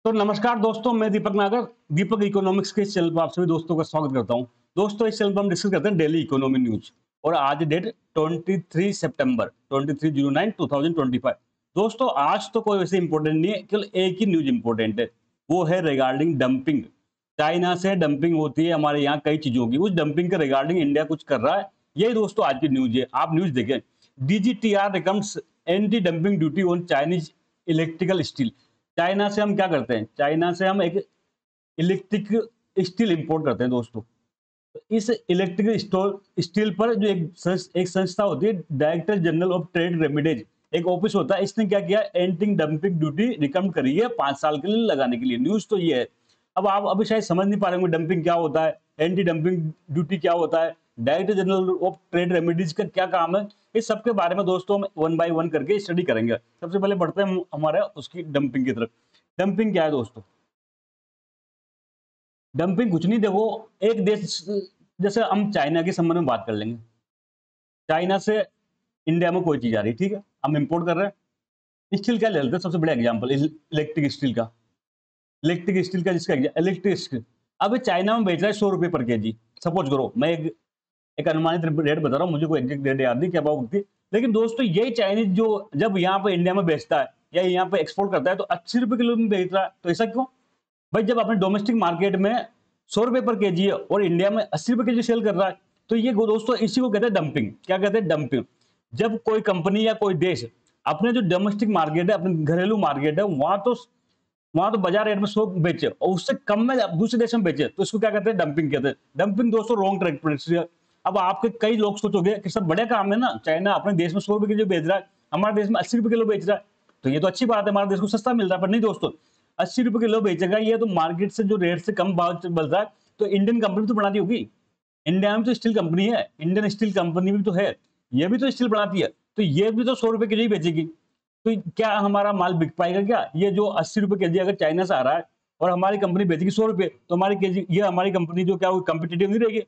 तो नमस्कार दोस्तों, मैं दीपक नागर, दीपक इकोनॉमिक्स के इस चैनल पर आप सभी दोस्तों का स्वागत करता हूं। दोस्तों, इस चैनल पर हम डिस्कस करते हैं डेली इकोनॉमी न्यूज और आज डेट 23 सितंबर 2309 2025। दोस्तों, आज तो कोई वैसे इंपॉर्टेंट नहीं है, केवल एक ही न्यूज इंपॉर्टेंट है, वो है रिगार्डिंग डंपिंग। चाइना से डंपिंग होती है हमारे यहाँ कई चीजों की, उस डंपिंग के रिगार्डिंग इंडिया कुछ कर रहा है। यही दोस्तों आज की न्यूज है, आप न्यूज देखें। DGTR recommends anti dumping duty on Chinese electrical steel. China से हम क्या करते हैं? चाइना से हम एक इलेक्ट्रिक स्टील इंपोर्ट करते हैं दोस्तों। तो इस इलेक्ट्रिक स्टील पर जो एक संस्था होती है, director general of trade remedies, एक ऑफिस होता है, इसने क्या किया? एंटी डंपिंग ड्यूटी रिकमेंड करी है 5 साल के लिए लगाने के लिए। न्यूज तो ये है। अब आप अभी शायद समझ नहीं पा रहे होंगे डंपिंग क्या होता है, एंटी डंपिंग ड्यूटी क्या होता है, director general of trade remedies का क्या काम है। इस सब के बारे में दोस्तों हम वन बाय वन करके स्टडी करेंगे। सबसे पहले बढ़ते हैं हमारे उसकी डंपिंग की तरफ। डंपिंग क्या है दोस्तों? डंपिंग कुछ नहीं, देखो, एक देश, जैसे हम चाइना के संबंध में बात कर लेंगे। चाइना से इंडिया में कोई चीज आ रही है, ठीक है, हम इंपोर्ट कर रहे हैं। स्टील क्या ले लेते हैं? सबसे बड़ा एग्जांपल इलेक्ट्रिक स्टील का। इलेक्ट्रिक स्टील का जिसका इलेक्ट्रिक स्टील अब चाइना में बेच रहा है 100 रुपए पर केजी। सपोज करो, मैं एक अनुमानित रेट बता रहा हूँ, मुझे कोई एग्जैक्ट रेट याद नहीं क्या भाव होती। लेकिन दोस्तों, यही चाइनीज जो जब यहाँ पे इंडिया में बेचता है या यहाँ पे एक्सपोर्ट करता है तो 80 रुपए किलो में बेच रहा है। तो ऐसा क्यों भाई? जब अपने डोमेस्टिक मार्केट में 100 रुपए पर केजी है और इंडिया में 80 रुपए केजी सेल कर रहा है, तो ये दोस्तों इसी को कहते हैं डंपिंग। क्या कहते हैं? डंपिंग। जब कोई कंपनी या कोई देश अपने जो डोमेस्टिक मार्केट है, अपने घरेलू मार्केट है, वहां तो बाजार रेट में 100 बेचे और उससे कम में दूसरे देश में बेचे, तो इसको क्या कहते हैं? डंपिंग कहते हैं। डंपिंग दोस्तों रॉन्ग ट्रेड प्रैक्टिस है। अब आपके कई लोग सोचोगे कि सब बड़े काम है ना, चाइना अपने देश में 100 रुपए किलो बेच रहा है, हमारे देश में 80 रुपए किलो बेच रहा है, तो ये तो अच्छी बात है, हमारे देश को सस्ता मिल रहा है। पर नहीं दोस्तों, 80 रुपए किलो बेचेगा ये तो मार्केट से जो रेट से कम भाव मिल रहा है, तो इंडियन कंपनी तो बनाती होगी। इंडिया में तो स्टील कंपनी है, इंडियन स्टील कंपनी भी तो है, ये भी तो स्टील बनाती है, तो ये भी तो 100 रुपए किलो ही बेचेगी। तो क्या हमारा माल बिक पाएगा क्या? ये जो 80 रुपए केजी अगर चाइना से आ रहा है और हमारी कंपनी बेचेगी 100 रुपए, तो हमारी केजी ये हमारी कंपनी जो क्या कॉम्पिटिटिव नहीं रहेगी।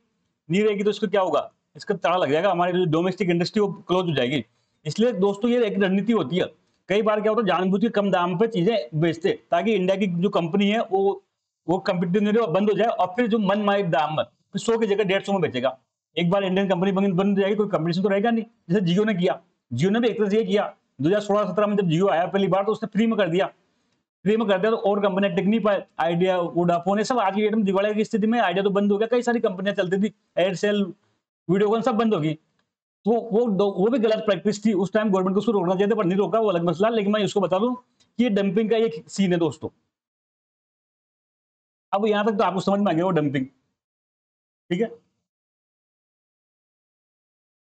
नहीं रहेगी तो इसको क्या होगा? इसका ताला लग जाएगा, हमारी जो डोमेस्टिक इंडस्ट्री वो क्लोज हो जाएगी। इसलिए दोस्तों ये एक रणनीति होती है। कई बार क्या होता है, जानबूझ के कम दाम पे चीजें बेचते ताकि इंडिया की जो कंपनी है वो कॉम्पिटिटिव नहीं रहे, बंद हो जाए, और फिर जो मन माइक दाम में फिर 100 की जगह 150 में बेचेगा। एक बार इंडियन कंपनी बंद हो जाएगी, कोई कंपटीशन तो रहेगा नहीं। जैसे जियो ने किया, जियो ने भी एक तरह से ये किया। 2016-17 में जब जियो आया पहली बार, तो उसने फ्री में कर दिया। फ्री में कर दिया तो और कंपनियां टिक नहीं पाए। आइडिया, वोडाफोन, ये सब आज की डेट में दिवाली की स्थिति में आइडिया तो बंद हो गया। कई सारी कंपनियां चलती थी, एयरसेल, वीडियोकॉन, सब बंद होगी। तो वो भी गलत प्रैक्टिस थी। उस टाइम गवर्नमेंट को उसको रोकना चाहिए था, पर नहीं रोका, वो अलग मसला। लेकिन मैं इसको बता दूं कि ये डंपिंग का एक सीन है दोस्तों। अब यहां तक तो आपको समझ में आ गया वो डंपिंग, ठीक है।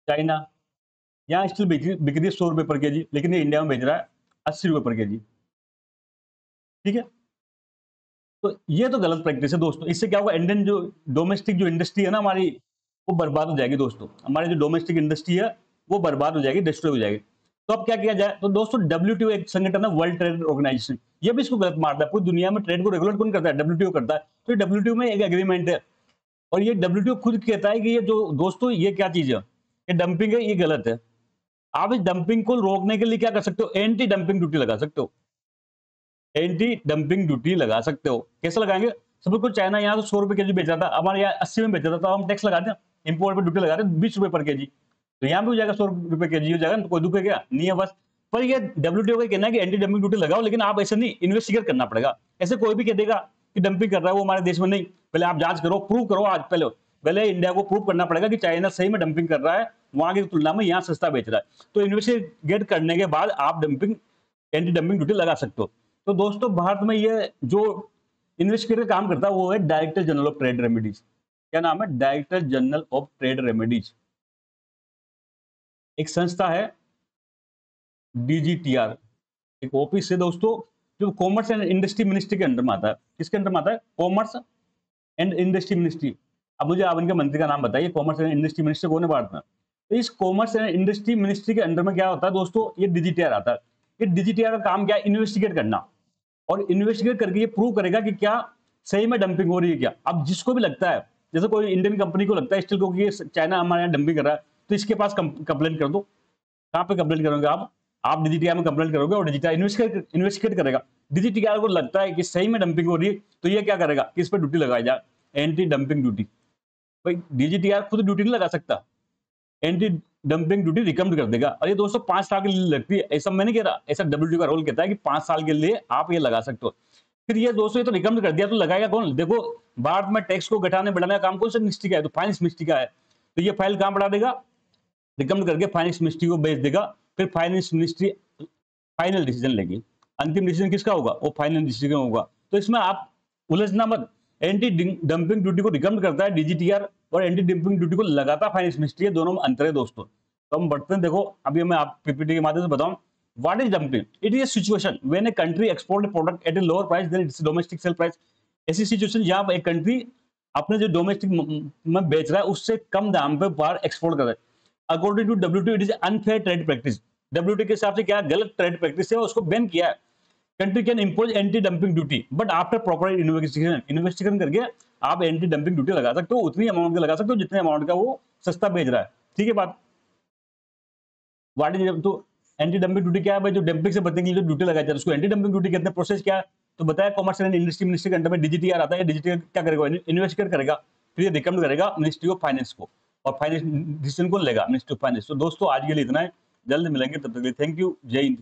चाइना यहाँ स्टील बिक रही है 100 रुपए पर केजी, लेकिन ये इंडिया में बेच रहा है 80 रुपए पर केजी, ठीक है। तो ये तो गलत प्रैक्टिस है दोस्तों। इससे क्या होगा? इंडियन जो डोमेस्टिक जो इंडस्ट्री है ना हमारी, वो बर्बाद हो जाएगी दोस्तों। हमारी जो डोमेस्टिक इंडस्ट्री है वो बर्बाद हो जाएगी, डिस्ट्रॉय हो जाएगी। तो अब क्या किया जाए? तो दोस्तों डब्ल्यूटीओ एक संगठन है, वर्ल्ड ट्रेड ऑर्गेनाइजेशन, ये भी इसको गलत मारता है। पूरी दुनिया में ट्रेड को रेगुलेट कौन करता है? डब्ल्यूटीओ करता है। तो डब्ल्यूटीओ में एक एग्रीमेंट है और ये डब्ल्यूटीओ खुद कहता है कि ये जो दोस्तों ये क्या चीज है, ये डंपिंग है, ये गलत है। आप इस डंपिंग को रोकने के लिए क्या कर सकते हो? एंटी डंपिंग ड्यूटी लगा सकते हो। एंटी डंपिंग ड्यूटी लगा सकते हो। कैसे लगाएंगे? सब कुछ चाइना यहाँ तो 100 रुपए केजी बेच रहा था, हमारे यहाँ 80 में बेच रहा था, तो हम टैक्स लगाते हैं, इंपोर्ट पे ड्यूटी लगाते हैं 20 रुपए पर केजी। तो यहाँ भी हो जाएगा 100 रुपए केजी हो जाएगा, तो कोई दुख है क्या? नहीं है बस। पर ये डब्ल्यूटीओ का कहना है कि एंटी डंपिंग ड्यूटी लगाओ, लेकिन आप ऐसे नहीं, इन्वेस्टिगेट करना पड़ेगा। ऐसे कोई भी कह देगा कि डंपिंग कर रहा है वो हमारे देश में, नहीं, पहले आप जांच करो, प्रूव करो। आज पहले इंडिया को प्रूव करना पड़ेगा कि चाइना सही में डंपिंग कर रहा है, वहां की तुलना में यहाँ सस्ता बेच रहा है। तो इन्वेस्टिगेट करने के बाद आप डंपिंग एंटी डंपिंग ड्यूटी लगा सकते हो। तो दोस्तों भारत में ये जो इन्वेस्टिगेटर काम करता है वो है director general of trade remedies. क्या नाम है? Director general of trade remedies. एक संस्था है डीजीटीआर, एक ऑफिस है दोस्तों, जो कॉमर्स एंड इंडस्ट्री मिनिस्ट्री के अंडर में आता है। किसके अंडर में आता है? Commerce and industry ministry. अब मुझे आप इनके मंत्री का नाम बताइए, कॉमर्स एंड इंडस्ट्री मिनिस्ट्री कौन है भारत में? तो इस कॉमर्स एंड इंडस्ट्री मिनिस्ट्री के अंडर में क्या होता है दोस्तों? ये डीजीटीआर आता है। ये डीजीटीआर का काम क्या है? इन्वेस्टिगेट करना, और इन्वेस्टिगेट करके ये प्रूव करेगा कि क्या सही में डंपिंग हो रही है क्या। अब जिसको भी लगता है, जैसे कोई इंडियन कंपनी को लगता है स्टील को कि ये चाइना हमारे यहाँ डंपिंग कर रहा है, तो इसके पास कंप्लेंट कर दो। कहाँ पे कंप्लेंट करोगे आप? डीजीटीआर में कंप्लेंट करोगे और डीजीटीआर इन्वेस्टिगेट करेगा। डीजीटीआर को लगता है कि सही में डंपिंग हो रही है, तो ये क्या करेगा कि इस पर ड्यूटी लगाई जाए, एंटी डंपिंग ड्यूटी। भाई डीजीटीआर खुद ड्यूटी नहीं लगा सकता, एंटी डंपिंग ड्यूटी रिकमेंड कर देगा। और ये दोस्तों 5 साल के लिए लगती है, ऐसा मैं नहीं कह रहा, ऐसा डब्ल्यूटीओ का रूल कहता है कि 5 साल के लिए आप ये लगा सकते हो। फिर ये दोस्तों ये तो रिकमेंड कर दिया, तो लगाएगा कौन? देखो भारत में टैक्स को घटाने बढ़ाने का काम कौन सा मिनिस्ट्री का है? तो फाइनेंस मिनिस्ट्री का है। तो ये फाइल कहां बढ़ा देगा? रिकमेंड करके फाइनेंस मिनिस्ट्री को भेज देगा, फिर फाइनेंस मिनिस्ट्री फाइनल डिसीजन लेगी। अंतिम डिसीजन किसका होगा? वो फाइनल डिसीजन होगा। तो इसमें आप उलझना मत। एंटी डंपिंग ड्यूटी को रिकमेंड करता है डीजीटीआर और एंटी डंपिंग ड्यूटी को लगाता फाइनेंस मिनिस्ट्री, दोनों में अंतर है दोस्तों। तो हम बढ़ते हैं, देखो अभी मैं आप पीपीटी के माध्यम से बताऊं what is dumping. It is a situation when a country export product at a lower price than its domestic sale price. ऐसी सिचुएशन जहां एक कंट्री अपने जो डोमेस्टिक में बेच रहा है उससे कम दाम पे बाहर एक्सपोर्ट कर रहा है। According to WTO it is unfair trade practice. WTO के हिसाब से क्या गलत ट्रेड प्रैक्टिस है, उसको बैन किया है। Country can impose anti dumping duty but after proper investigation करके आप एंटी डंपिंग ड्यूटी लगा सकते हो, उतनी अमाउंट का लगा सकते हो जितने अमाउंट का वो सस्ता बेच रहा है। ठीक है बात। व्हाट इज तो एंटी डंपिंग ड्यूटी क्या है भाई? जो डंपिंग से बचने के लिए जो ड्यूटी लगाई जाती है उसको एंटी डंपिंग ड्यूटी कहते हैं। प्रोसेस क्या है तो बताया, कॉमर्स एंड इंडस्ट्री मिनिस्ट्री के अंडर में डीजीटीआर आता है। डीजीटीआर क्या करेगा? इन्वेस्टिगेट करेगा, फिर ये रिकमेंड करेगा मिनिस्ट्री ऑफ फाइनेंस को, और फाइनेंस डिसीजन कौन लेगा? Ministry of finance. तो दोस्तों आज के लिए इतना है, जल्द मिलेंगे, तब तक के लिए थैंक यू, जय हिंद।